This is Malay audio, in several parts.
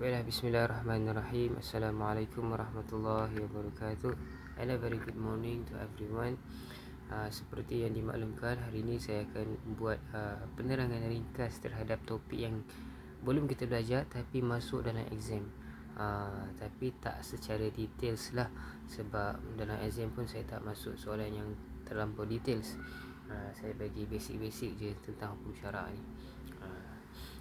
Baiklah, bismillahirrahmanirrahim. Assalamualaikum warahmatullahi wabarakatuh. And a very good morning to everyone. Seperti yang dimaklumkan, hari ini saya akan buat penerangan ringkas terhadap topik yang belum kita belajar tapi masuk dalam exam. Tapi tak secara details lah, sebab dalam exam pun saya tak masuk soalan yang terlampau details. Saya bagi basic-basic je tentang hukum syarak ni.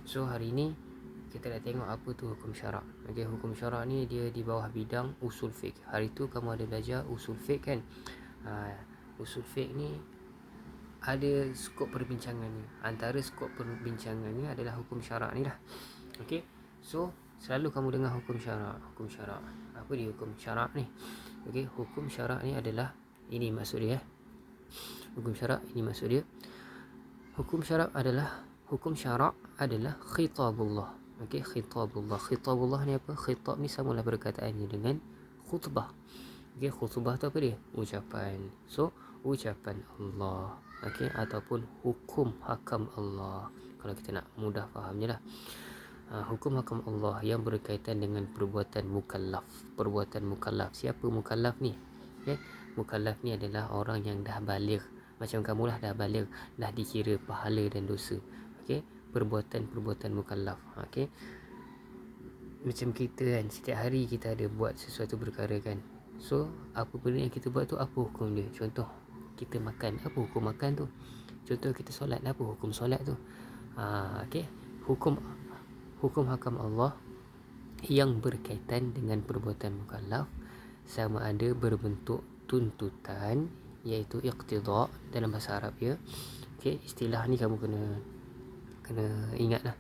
So hari ni kita nak tengok apa tu hukum syarak. Okey, hukum syarak ni dia di bawah bidang usul fiqh. Hari tu kamu ada belajar usul fiqh kan? Usul fiqh ni ada skop perbincangannya. Antara skop perbincangannya adalah hukum syarak ni lah. Okey. So, selalu kamu dengar hukum syarak, hukum syarak. Apa dia hukum syarak ni? Okey, hukum syarak ni adalah, ini maksud dia. Hukum syarak ini maksud dia. Hukum syarak adalah khitabullah. Okey, khitabullah. Khitabullah ni apa? Khitab ni samalah perkataannya dengan khutbah. Okey, khutbah tu apa dia? Ucapan. So, ucapan Allah. Okey, ataupun hukum hakam Allah. Kalau kita nak mudah fahamnya lah. Hukum hakam Allah yang berkaitan dengan perbuatan mukallaf. Perbuatan mukallaf. Siapa mukallaf ni? Okey, mukallaf ni adalah orang yang dah baligh. Macam kamulah dah baligh, dah dikira pahala dan dosa. Okey, perbuatan-perbuatan mukallaf. Okey, macam kita kan, setiap hari kita ada buat sesuatu perkara kan. So, apa benda yang kita buat tu, apa hukum dia? Contoh, kita makan, apa hukum makan tu? Contoh, kita solat, apa hukum solat tu? Okey, hukum hakam Allah yang berkaitan dengan perbuatan mukallaf sama ada berbentuk tuntutan, iaitu iqtida dalam bahasa Arab ya. Okey, istilah ni kamu kena ingat lah.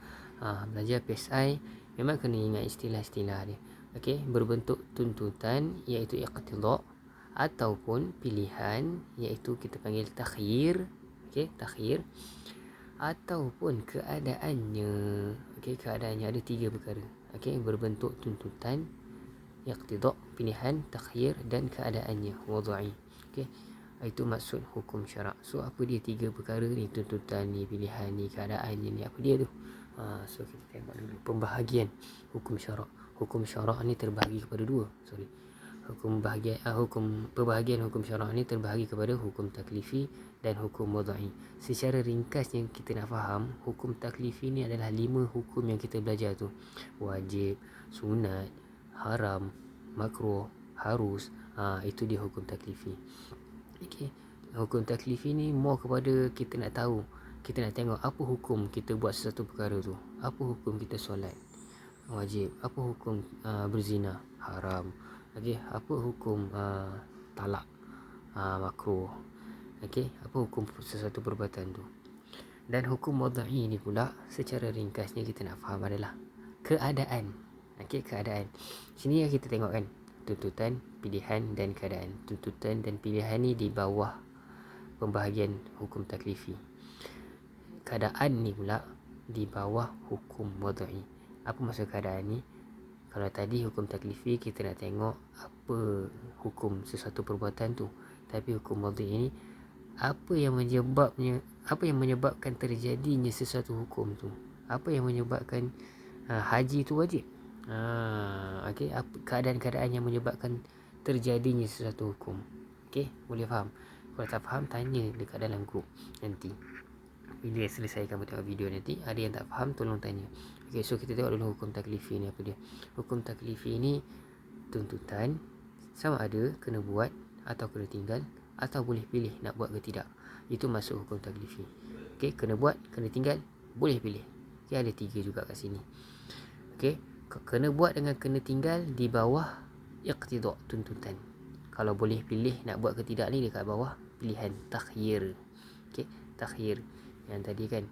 Belajar PSI memang kena ingat istilah-istilah dia. Okey, berbentuk tuntutan iaitu iqtida, ataupun pilihan iaitu kita panggil takhyir. Okey, takhyir, ataupun keadaannya. Okey, keadaannya ada 3 perkara. Okey, berbentuk tuntutan, iqtida, pilihan, takhyir, dan keadaannya wadai. Okey, itu maksud hukum syarak. So, apa dia 3 perkara ni? Tuntutan ni, pilihan ni, keadaannya ni, apa dia tu? So, kita tengok dulu pembahagian hukum syarak. Hukum syarak ni terbahagi kepada 2. Pembahagian hukum syarak ni terbahagi kepada hukum taklifi dan hukum wadai. Secara ringkasnya kita nak faham, hukum taklifi ni adalah 5 hukum yang kita belajar tu. Wajib, sunat, haram, makruh, harus. Itu dia hukum taklifi. Okey, hukum taklifi ni more kepada kita nak tahu, kita nak tengok apa hukum kita buat sesuatu perkara tu. Apa hukum kita solat? Wajib. Apa hukum berzina? Haram. Okey, apa hukum talak? Makruh. Okey, apa hukum sesuatu perbuatan tu? Dan hukum wadai ni pula secara ringkasnya kita nak faham adalah keadaan. Okey, keadaan. Sini yang kita tengok kan, tuntutan, pilihan dan keadaan. Tuntutan dan pilihan ni di bawah pembahagian hukum taklifi. Keadaan ni pula di bawah hukum wadai. Apa maksud keadaan ni? Kalau tadi hukum taklifi kita nak tengok apa hukum sesuatu perbuatan tu, tapi hukum wadai ni apa yang menyebabkan terjadinya sesuatu hukum tu. Apa yang menyebabkan haji tu wajib. Okey, keadaan-keadaan yang menyebabkan terjadinya sesuatu hukum. Okey, boleh faham? Kalau tak faham, tanya dekat dalam grup nanti. Bila selesai kamu tengok video nanti, ada yang tak faham tolong tanya. Okey, so kita tengok dulu hukum taklifi ni apa dia. Hukum taklifi ni tuntutan, sama ada kena buat atau kena tinggal, atau boleh pilih nak buat ke tidak. Itu masuk hukum taklifi. Okey, kena buat, kena tinggal, boleh pilih. Okey, ada 3 juga kat sini. Okey, kena buat dengan kena tinggal di bawah iqtida, tuntutan. Kalau boleh pilih nak buat ke tidak ni dekat bawah pilihan, takhyir. Okey, takhyir yang tadi kan,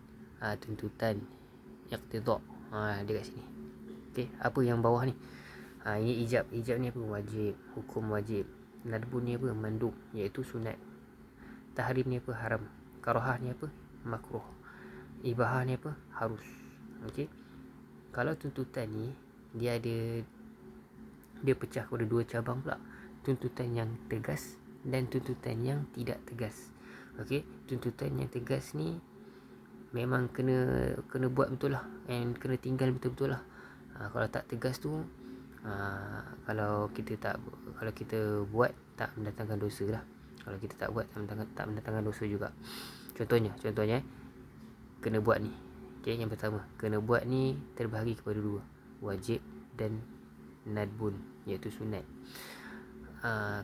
tuntutan, iqtida, dia kat sini. Okey, apa yang bawah ni? Ini ijab. Ijab ni apa? Wajib, hukum wajib. Nadbun ni apa? Mandub, iaitu sunat. Tahrim ni apa? Haram. Karahah ni apa? Makruh. Ibahah ni apa? Harus. Okey, kalau tuntutan ni dia pecah kepada 2 cabang pula. Tuntutan yang tegas dan tuntutan yang tidak tegas. Okey, tuntutan yang tegas ni memang kena buat betul lah, and kena tinggal betul-betul lah. Kalau tak tegas tu, kalau kita buat tak mendatangkan dosa lah. Kalau kita tak buat tak mendatangkan dosa juga. Contohnya kena buat ni. Okey, yang pertama, kena buat ni terbahagi kepada dua, wajib dan nadbun, iaitu sunat.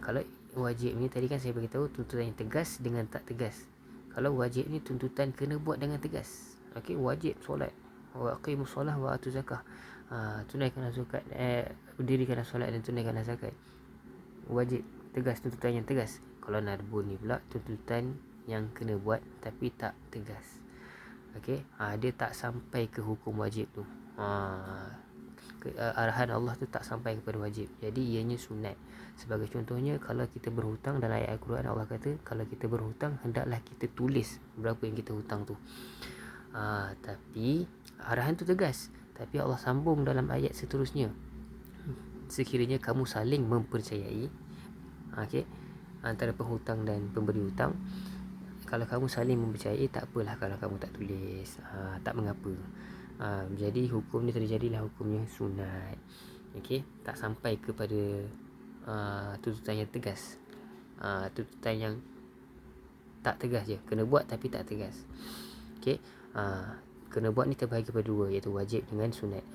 Kalau wajib ni tadi kan saya beritahu tuntutan yang tegas dengan tak tegas. Kalau wajib ni tuntutan kena buat dengan tegas. Okey, wajib solat, wa aqimus solah wa atuz zakah. Tunaikanlah zakat, berdirikanlah solat dan tunaikanlah zakat. Wajib, tegas, tuntutan yang tegas. Kalau nadbun ni pula tuntutan yang kena buat tapi tak tegas. Okey, dia tak sampai ke hukum wajib tu. Arahan Allah tu tak sampai kepada wajib. Jadi ianya sunat. Sebagai contohnya, kalau kita berhutang, dalam ayat Al-Quran Allah kata kalau kita berhutang hendaklah kita tulis berapa yang kita hutang tu. Tapi arahan tu tegas, tapi Allah sambung dalam ayat seterusnya, sekiranya kamu saling mempercayai, okey, antara penghutang dan pemberi hutang, kalau kamu saling mempercayai, tak apalah kalau kamu tak tulis, tak mengapa. Jadi hukum ni terjadilah hukumnya sunat. Okey, tak sampai kepada tuntutan yang tegas. Tuntutan yang tak tegas je, kena buat tapi tak tegas. Okey, kena buat ni terbahagi kepada dua, iaitu wajib dengan sunat.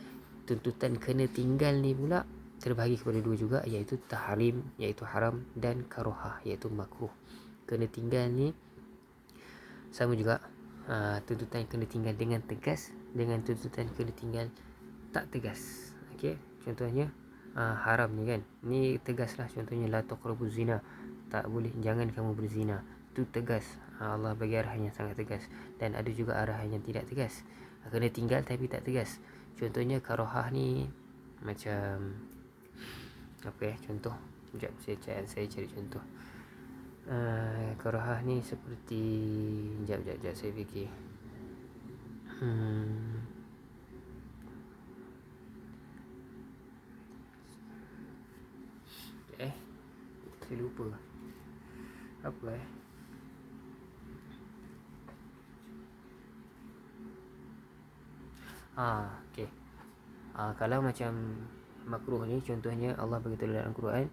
Tuntutan kena tinggal ni pula terbahagi kepada dua juga, iaitu tahrim, iaitu haram, dan karohah, iaitu makruh. Kena tinggal ni sama juga, tuntutan kena tinggal dengan tegas dengan tuntutan kena tinggal tak tegas. Okey, contohnya haram ni kan, ni tegaslah. Contohnya la taqrabuz zina, tak boleh, jangan kamu berzina. Itu tegas. Allah bagi arahan yang sangat tegas. Dan ada juga arahan yang tidak tegas, kena tinggal tapi tak tegas. Contohnya karohah ni macam apa ya? Contoh, sekejap saya cari contoh. Karohah ni seperti, sekejap saya fikir. Saya lupa apa okey. Kalau macam makruh ni, contohnya Allah beritahu dalam Al-Quran,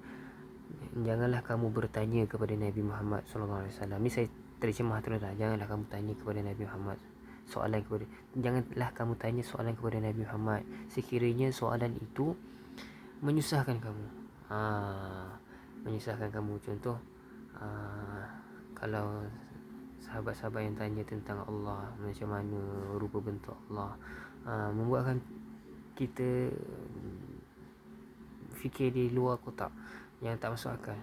janganlah kamu bertanya kepada Nabi Muhammad SAW. Ni saya terjemah terus lah. Janganlah kamu tanya kepada Nabi Muhammad janganlah kamu tanya soalan kepada Nabi Muhammad sekiranya soalan itu menyusahkan kamu. Menyusahkan kamu. Contoh, kalau sahabat-sahabat yang tanya tentang Allah, macam mana rupa bentuk Allah, membuatkan kita fikir di luar kotak, yang tak masuk akal.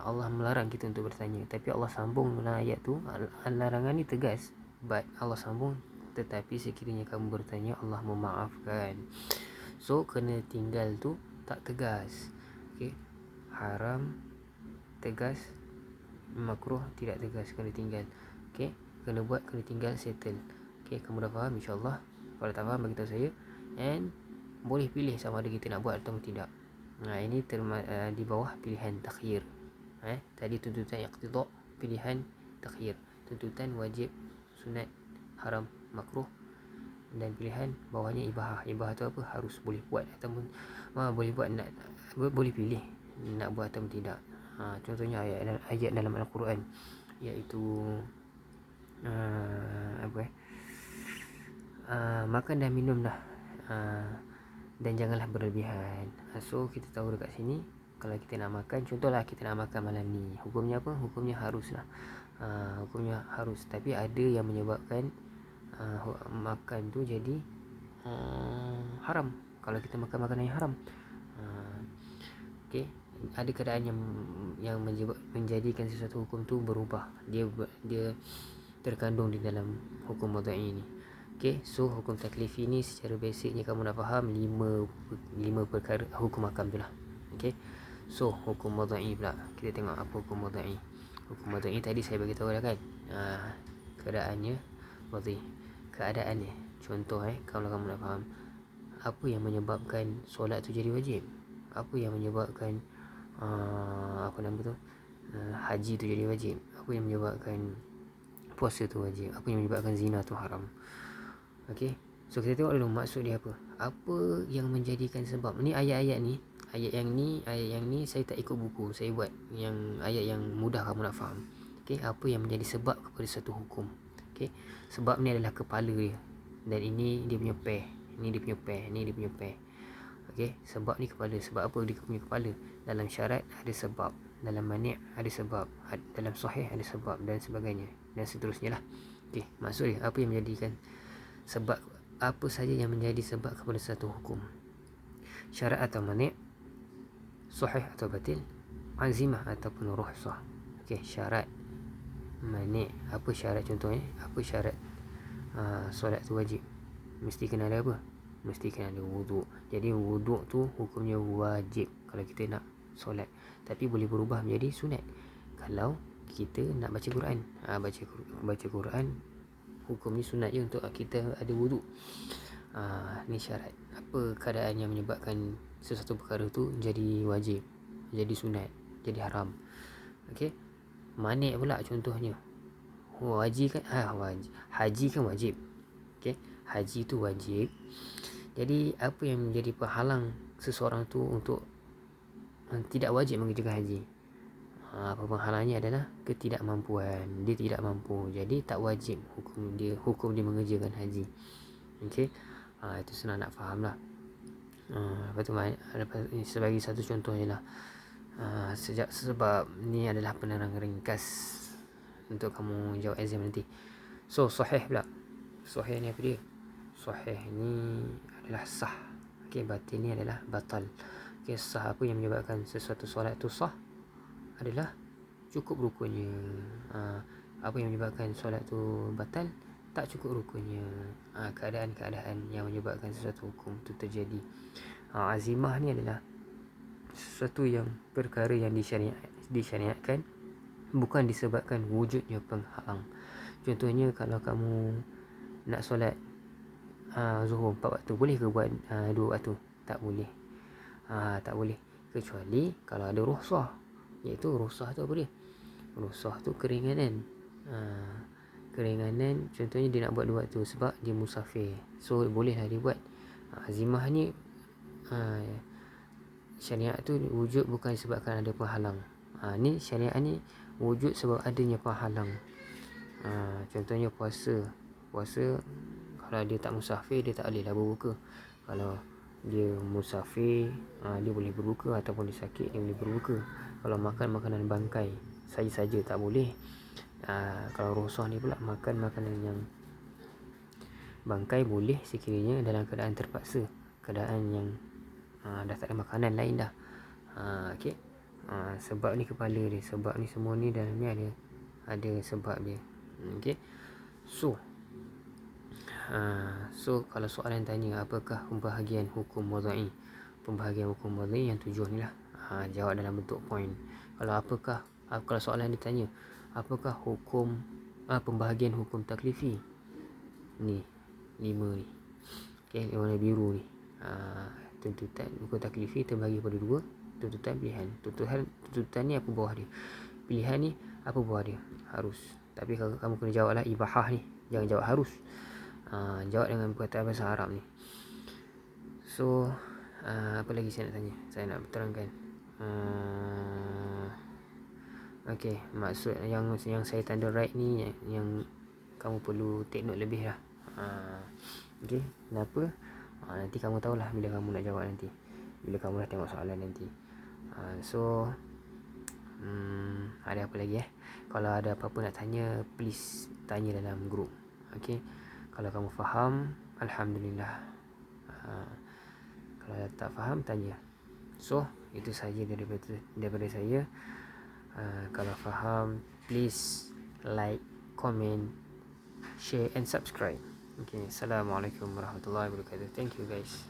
Allah melarang kita untuk bertanya, tapi Allah sambung dalam ayat tu, larangan ni tegas, but Allah sambung, tetapi sekiranya kamu bertanya Allah memaafkan. So kena tinggal tu tak tegas. Okey, haram tegas, makruh tidak tegas, kena tinggal. Okey, kena buat, kena tinggal, settle. Okey, kamu dah faham insya-Allah. Kalau tak faham, beritahu saya, and boleh pilih sama ada kita nak buat atau tidak. Ini di bawah pilihan takhir. Tadi tuntutan iqtida, pilihan takhir. Tuntutan wajib, sunat, haram, makruh, dan pilihan bawahnya ibahah. Ibahah tu apa? Harus, boleh buat ataupun boleh buat, nak boleh pilih nak buat atau tidak. Contohnya ayat dalam Al-Quran, iaitu makan dan minumlah, dan janganlah berlebihan. So kita tahu dekat sini, kalau kita nak makan, contohlah kita nak makan malam ni, hukumnya apa? Hukumnya harus lah. Hukumnya harus. Tapi ada yang menyebabkan makan tu jadi haram. Kalau kita makan makanan yang haram, okey, ada keadaan yang menjadikan sesuatu hukum tu berubah. Dia terkandung di dalam hukum wadai ni. Okey, so hukum taklifi ni secara basicnya kamu nak faham 5 perkara hukum akam tu lah. Okey, so hukum wadai pula, kita tengok apa hukum wadai. Hukum wadai tadi saya bagi tahu dah kan, keadaannya wadai, keadaannya. Contoh, kalau kamu nak faham apa yang menyebabkan solat tu jadi wajib, apa yang menyebabkan haji tu jadi wajib, apa yang menyebabkan puasa tu wajib, apa yang menyebabkan zina tu haram. Okey, So kita tengok dulu maksud dia apa. Apa yang menjadikan sebab. Ni ayat-ayat ni, ayat yang ni saya tak ikut buku. Saya buat yang ayat yang mudah kamu nak faham. Okey, apa yang menjadi sebab kepada satu hukum. Okey, sebab ni adalah kepala dia. Dan ini dia punya pair. Ini dia punya pair, ni dia punya pair. Okey, sebab ni kepala. Sebab apa dia punya kepala? Dalam syarat ada sebab, dalam mani' ada sebab, dalam sahih ada sebab dan sebagainya dan seterusnya lah. Okey, maksud dia apa yang menjadikan sebab, apa saja yang menjadi sebab kepada satu hukum. Syarat atau mani', sahih atau batil, azimah ataupun rukhsah. Okey, syarat, mani'. Apa syarat contohnya? Apa syarat solat tu wajib? Mesti kena ada apa? Mesti kena ada wuduk. Jadi wuduk tu hukumnya wajib kalau kita nak solat. Tapi boleh berubah menjadi sunat kalau kita nak baca Quran. Baca Quran hukumnya sunat je untuk kita ada wuduk. Ni syarat. Apa keadaan yang menyebabkan sesuatu perkara tu jadi wajib, jadi sunat, jadi haram. Okey. Mani' pula contohnya. Wajib kan? Haji kan wajib. Okey. Haji tu wajib. Jadi apa yang menjadi penghalang seseorang tu untuk tidak wajib mengerjakan haji? Apa penghalangnya adalah ketidakmampuan. Dia tidak mampu, jadi tak wajib hukum dia mengerjakan haji. Okey. Itu senang nak faham lah. Lepas tu sebagai satu contoh je lah. Sebab ni adalah penerangan ringkas untuk kamu jawab exam nanti. So sahih pula. Sahih ni apa dia? Sahih ni adalah sah. Okey, batil ni adalah batal. Okey, sah apa yang menyebabkan sesuatu solat tu sah adalah cukup rukunnya. Apa yang menyebabkan solat tu batal? Tak cukup rukunnya. Keadaan-keadaan yang menyebabkan sesuatu hukum tu terjadi. Azimah ni adalah sesuatu yang perkara yang disyariatkan bukan disebabkan wujudnya penghalang. Contohnya kalau kamu nak solat zuhur 4 waktu, boleh ke buat 2 waktu? Tak boleh. Tak boleh kecuali kalau ada rukhsah. Iaitu rukhsah tu apa dia? Rukhsah tu keringanan. Keringanan contohnya dia nak buat 2 waktu sebab dia musafir. So bolehlah dia buat. Azimah ni syariat tu wujud bukan sebabkan ada penghalang. Ni syariat ni wujud sebab adanya penghalang. Contohnya puasa. Kalau dia tak musafir, dia tak bolehlah berbuka. Kalau dia musafir, dia boleh berbuka. Ataupun dia sakit, dia boleh berbuka. Kalau makan makanan bangkai saja tak boleh. Kalau rukhsah ni pula, makan makanan yang bangkai boleh sekiranya dalam keadaan terpaksa, keadaan yang dah tak ada makanan lain dah. Okey. Sebab ni kepala dia. Sebab ni semua ni dalam ni ada sebab dia. Okey. So kalau soalan tanya apakah pembahagian hukum wadai? Pembahagian hukum wadai yang 7 ni lah. Jawab dalam bentuk point. Kalau soalan dia tanya apakah hukum pembahagian hukum taklifi? Ni 5 ni. Okey, warna biru ni. Tuntutan hukum taklifi terbahagi pada 2. Tuntutan pilihan. Tuntutan ni apa bawah dia? Pilihan ni apa bawah dia? Harus. Tapi kalau kamu kena jawablah ibahah ni. Jangan jawab harus. Jawab dengan perkataan bahasa Arab ni. So apa lagi saya nak tanya? Saya nak terangkan. Okey, maksud yang saya tanda right ni yang kamu perlu take note lebih lah. Okey, kenapa? Nanti kamu tahulah bila kamu nak jawab nanti, bila kamu dah tengok soalan nanti. So ada apa lagi Kalau ada apa-apa nak tanya, please tanya dalam group. Okey, kalau kamu faham, alhamdulillah. Kalau tak faham, tanya. So itu saja daripada saya. Kalau faham, please like, comment, share and subscribe. Okay, Assalamualaikum warahmatullahi wabarakatuh. Thank you guys.